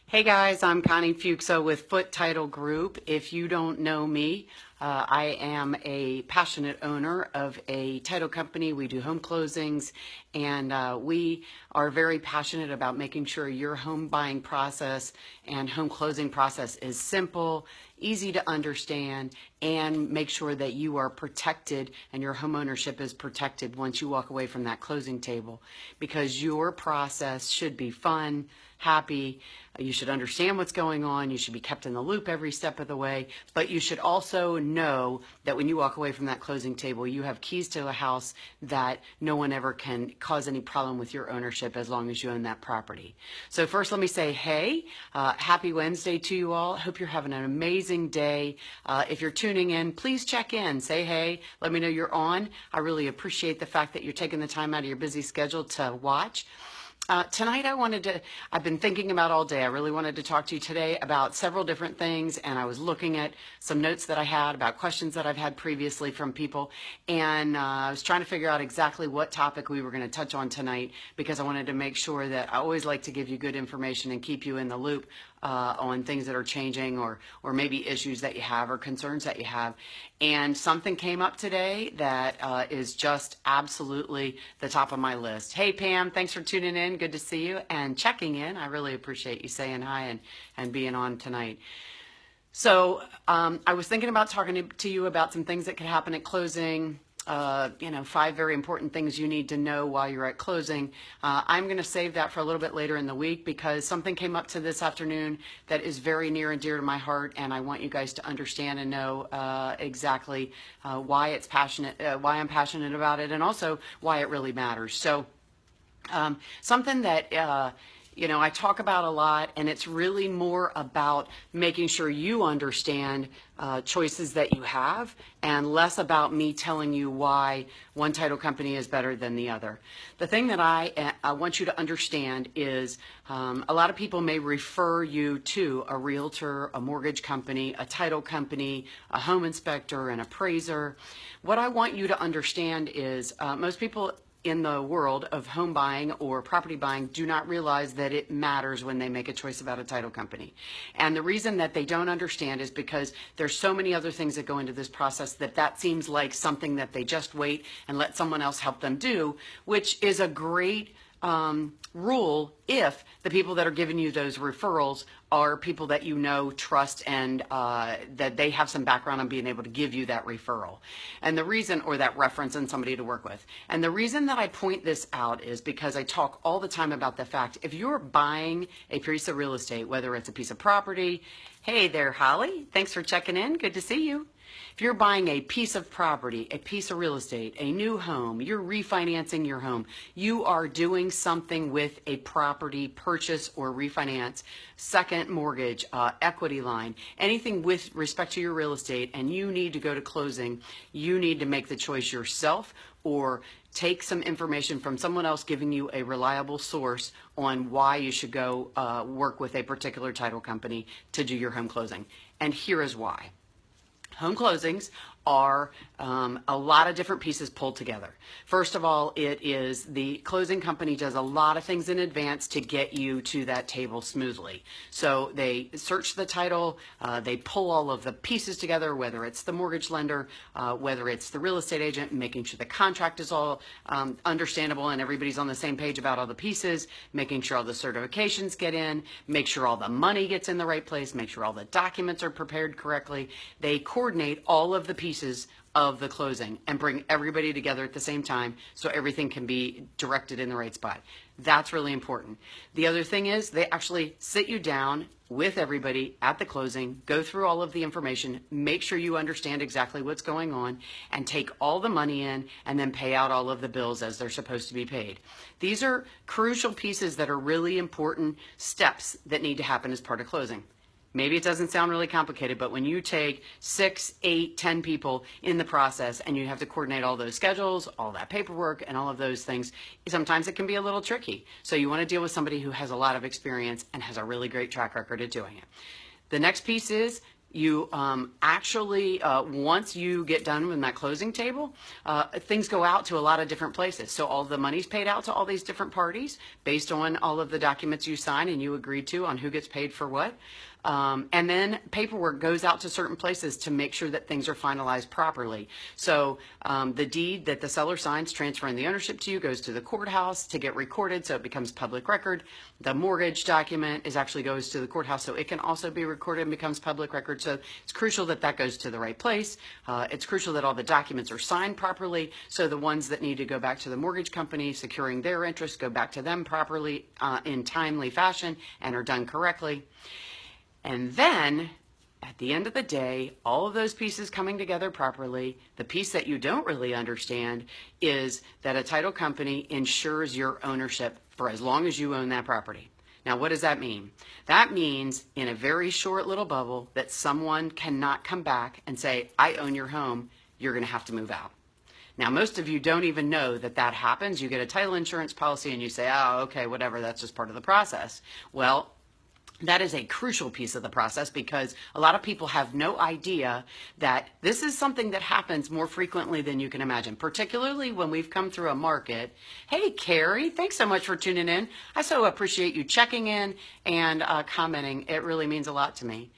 Hey guys, I'm Connie Fuchso with Foote Title Group. If you don't know me, I am a passionate owner of a title company. We do home closings, and we are very passionate about making sure your home buying process and home closing process is simple, easy to understand, and make sure that you are protected and your home ownership is protected once you walk away from that closing table, because your process should be fun, happy. You should understand what's going on. You should be kept in the loop every step of the way, but you should also know that when you walk away from that closing table, you have keys to a house that no one ever can cause any problem with your ownership as long as you own that property. So first, let me say, hey, happy Wednesday to you all. Hope you're having an amazing day. If you're tuning in, please check in, say hey, let me know you're on. I really appreciate the fact that you're taking the time out of your busy schedule to watch. Tonight I've been thinking about all day. I really wanted to talk to you today about several different things, and I was looking at some notes that I had about questions that I've had previously from people, and I was trying to figure out exactly what topic we were going to touch on tonight, because I wanted to make sure that I always like to give you good information and keep you in the loop on things that are changing, or maybe issues that you have or concerns that you have. And something came up today that is just absolutely the top of my list. Hey Pam, thanks for tuning in. Good to see you and checking in. I really appreciate you saying hi and being on tonight. So I was thinking about talking to you about some things that could happen at closing. 5 very important things you need to know while you're at closing. I'm going to save that for a little bit later in the week, because something came up to this afternoon that is very near and dear to my heart, and I want you guys to understand and know exactly why I'm passionate about it, and also why it really matters. So something that I talk about a lot, and it's really more about making sure you understand choices that you have, and less about me telling you why one title company is better than the other. The thing that I want you to understand is a lot of people may refer you to a realtor, a mortgage company, a title company, a home inspector, an appraiser. What I want you to understand is most people in the world of home buying or property buying do not realize that it matters when they make a choice about a title company. And the reason that they don't understand is because there's so many other things that go into this process that seems like something that they just wait and let someone else help them do, which is a great rule if the people that are giving you those referrals are people that you know, trust, and that they have some background on being able to give you that referral, and the reason, or that reference, and somebody to work with. And the reason that I point this out is because I talk all the time about the fact, if you're buying a piece of real estate, whether it's a piece of property, hey there Holly, thanks for checking in, good to see you. If you're buying a piece of property, a piece of real estate, a new home, you're refinancing your home, you are doing something with a property purchase or refinance, second mortgage, equity line, anything with respect to your real estate, and you need to go to closing, you need to make the choice yourself, or take some information from someone else giving you a reliable source on why you should go work with a particular title company to do your home closing. And here is why. Home closings are a lot of different pieces pulled together. First of all, it is the closing company does a lot of things in advance to get you to that table smoothly. So they search the title, they pull all of the pieces together, whether it's the mortgage lender, whether it's the real estate agent, making sure the contract is all understandable and everybody's on the same page about all the pieces, making sure all the certifications get in, make sure all the money gets in the right place, make sure all the documents are prepared correctly. They coordinate all of the pieces of the closing and bring everybody together at the same time so everything can be directed in the right spot. That's really important. The other thing is they actually sit you down with everybody at the closing, go through all of the information, make sure you understand exactly what's going on, and take all the money in and then pay out all of the bills as they're supposed to be paid. These are crucial pieces that are really important steps that need to happen as part of closing. Maybe it doesn't sound really complicated, but when you take 6, 8, 10 people in the process and you have to coordinate all those schedules, all that paperwork, and all of those things, sometimes it can be a little tricky. So you want to deal with somebody who has a lot of experience and has a really great track record of doing it. The next piece is You actually, once you get done with that closing table, things go out to a lot of different places. So all the money's paid out to all these different parties based on all of the documents you sign and you agreed to on who gets paid for what. And then paperwork goes out to certain places to make sure that things are finalized properly. So the deed that the seller signs transferring the ownership to you goes to the courthouse to get recorded so it becomes public record. The mortgage document actually goes to the courthouse so it can also be recorded and becomes public record. So it's crucial that that goes to the right place. It's crucial that all the documents are signed properly so the ones that need to go back to the mortgage company securing their interest go back to them properly in timely fashion and are done correctly. And then, at the end of the day, all of those pieces coming together properly, the piece that you don't really understand is that a title company insures your ownership for as long as you own that property. Now, what does that mean? That means in a very short little bubble that someone cannot come back and say, I own your home, you're going to have to move out. Now, most of you don't even know that that happens. You get a title insurance policy and you say, oh, okay, whatever, that's just part of the process. Well, that is a crucial piece of the process because a lot of people have no idea that this is something that happens more frequently than you can imagine, particularly when we've come through a market. Hey, Carrie, thanks so much for tuning in. I so appreciate you checking in and commenting. It really means a lot to me.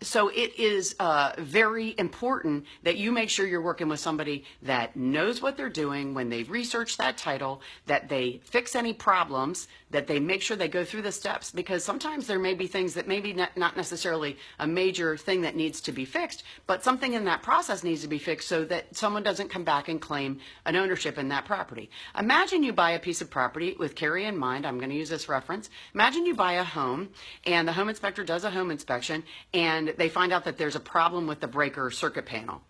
So it is very important that you make sure you're working with somebody that knows what they're doing when they research that title, that they fix any problems, that they make sure they go through the steps, because sometimes there may be things that maybe not necessarily a major thing that needs to be fixed, but something in that process needs to be fixed so that someone doesn't come back and claim an ownership in that property. Imagine you buy a piece of property with Carrie in mind. I'm going to use this reference. Imagine you buy a home and the home inspector does a home inspection and they find out that there's a problem with the breaker circuit panel.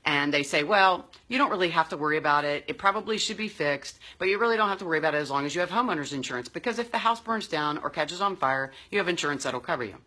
And they say, well, you don't really have to worry about it. It probably should be fixed, but you really don't have to worry about it as long as you have homeowner's insurance, because if the house burns down or catches on fire, you have insurance that'll cover you.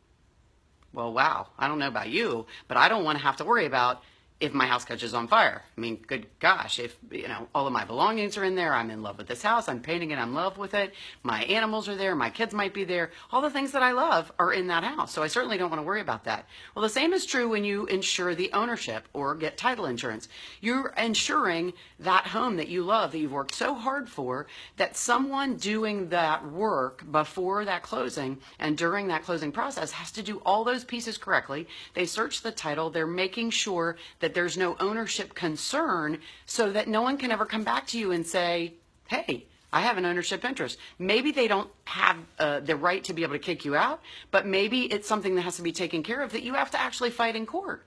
Well, wow, I don't know about you, but I don't want to have to worry about if my house catches on fire. I mean, good gosh, if, you know, all of my belongings are in there, I'm in love with this house, I'm painting it, I'm in love with it, my animals are there, my kids might be there, all the things that I love are in that house. So I certainly don't want to worry about that. Well, the same is true when you insure the ownership or get title insurance. You're insuring that home that you love, that you've worked so hard for, that someone doing that work before that closing and during that closing process has to do all those pieces correctly. They search the title, they're making sure that there's no ownership concern so that no one can ever come back to you and say, hey, I have an ownership interest. Maybe they don't have the right to be able to kick you out, but maybe it's something that has to be taken care of that you have to actually fight in court.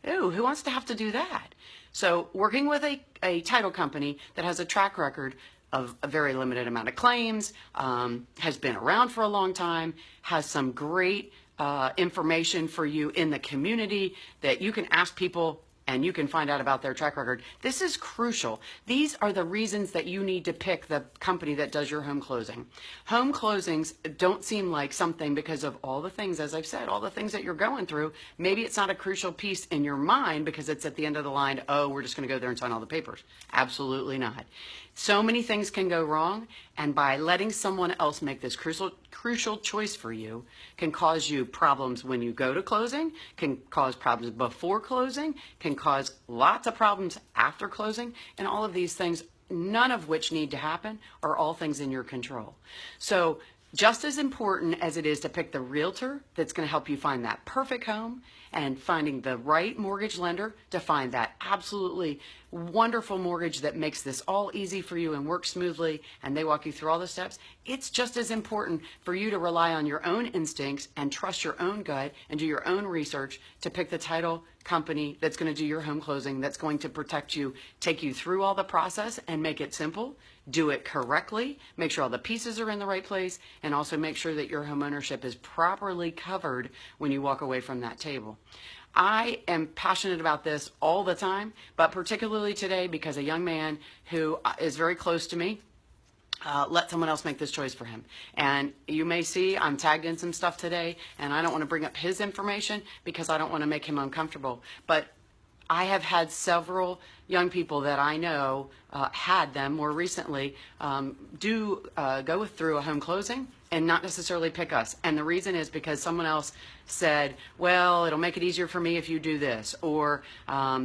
Ooh, who wants to have to do that? So working with a title company that has a track record of a very limited amount of claims, has been around for a long time, has some great information for you in the community that you can ask people and you can find out about their track record. This is crucial. These are the reasons that you need to pick the company that does your home closing. Home closings don't seem like something because of all the things, as I've said, all the things that you're going through. Maybe it's not a crucial piece in your mind because it's at the end of the line, oh, we're just going to go there and sign all the papers. Absolutely not. So many things can go wrong, and by letting someone else make this crucial choice for you can cause you problems when you go to closing, can cause problems before closing, can cause lots of problems after closing, and all of these things, none of which need to happen, are all things in your control. So just as important as it is to pick the realtor that's going to help you find that perfect home and finding the right mortgage lender to find that absolutely wonderful mortgage that makes this all easy for you and works smoothly and they walk you through all the steps, it's just as important for you to rely on your own instincts and trust your own gut and do your own research to pick the title company that's going to do your home closing, that's going to protect you, take you through all the process and make it simple, do it correctly, make sure all the pieces are in the right place, and also make sure that your home ownership is properly covered when you walk away from that table. I am passionate about this all the time, but particularly today because a young man who is very close to me let someone else make this choice for him. And you may see I'm tagged in some stuff today, and I don't want to bring up his information because I don't want to make him uncomfortable. But I have had several young people that I know had them more recently go through a home closing and not necessarily pick us. And the reason is because someone else said, well, it'll make it easier for me if you do this, or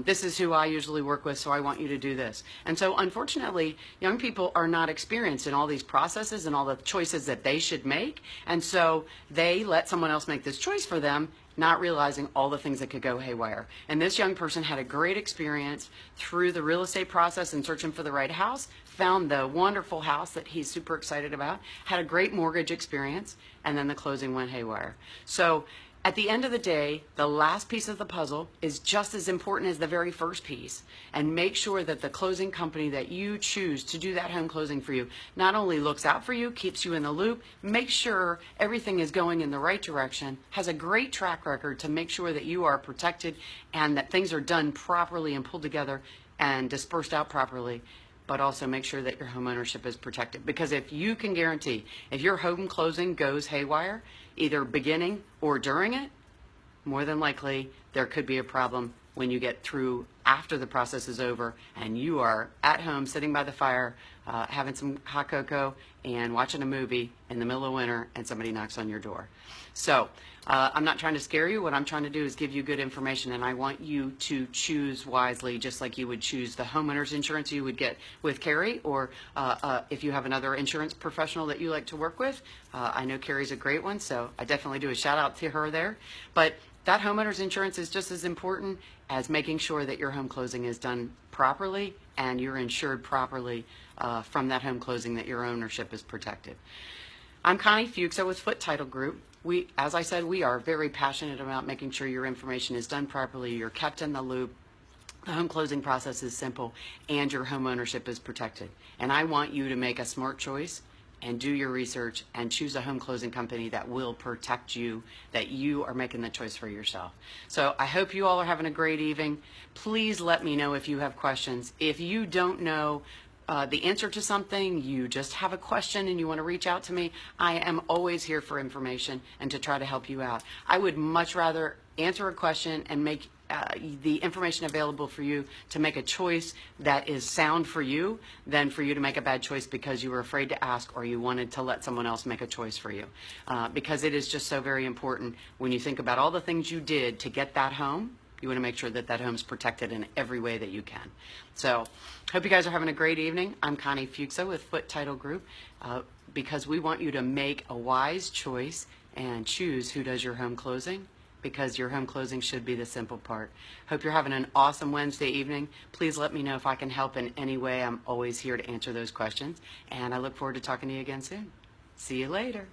this is who I usually work with, so I want you to do this. And so unfortunately, young people are not experienced in all these processes and all the choices that they should make. And so they let someone else make this choice for them, not realizing all the things that could go haywire. And this young person had a great experience through the real estate process and searching for the right house, found the wonderful house that he's super excited about, had a great mortgage experience, and then the closing went haywire. So at the end of the day, the last piece of the puzzle is just as important as the very first piece. And make sure that the closing company that you choose to do that home closing for you not only looks out for you, keeps you in the loop, make sure everything is going in the right direction, has a great track record to make sure that you are protected and that things are done properly and pulled together and dispersed out properly, but also make sure that your home ownership is protected. Because if you can guarantee, if your home closing goes haywire, either beginning or during it, more than likely there could be a problem when you get through after the process is over and you are at home sitting by the fire having some hot cocoa and watching a movie in the middle of winter and somebody knocks on your door. So I'm not trying to scare you. What I'm trying to do is give you good information, and I want you to choose wisely, just like you would choose the homeowner's insurance you would get with Carrie, or if you have another insurance professional that you like to work with. I know Carrie's a great one, so I definitely do a shout out to her there. But that homeowner's insurance is just as important as making sure that your home closing is done properly and you're insured properly from that home closing, that your ownership is protected. I'm Connie Fuchs with Foote Title Group. As I said, we are very passionate about making sure your information is done properly, you're kept in the loop, the home closing process is simple, and your home ownership is protected. And I want you to make a smart choice and do your research and choose a home closing company that will protect you, that you are making the choice for yourself. So I hope you all are having a great evening. Please let me know if you have questions. If you don't know the answer to something, you just have a question and you want to reach out to me, I am always here for information and to try to help you out. I would much rather answer a question and make the information available for you to make a choice that is sound for you than for you to make a bad choice because you were afraid to ask or you wanted to let someone else make a choice for you. Because it is just so very important when you think about all the things you did to get that home. You want to make sure that that home's protected in every way that you can. So, hope you guys are having a great evening. I'm Connie Fuchs with Foote Title Group because we want you to make a wise choice and choose who does your home closing, because your home closing should be the simple part. Hope you're having an awesome Wednesday evening. Please let me know if I can help in any way. I'm always here to answer those questions, and I look forward to talking to you again soon. See you later.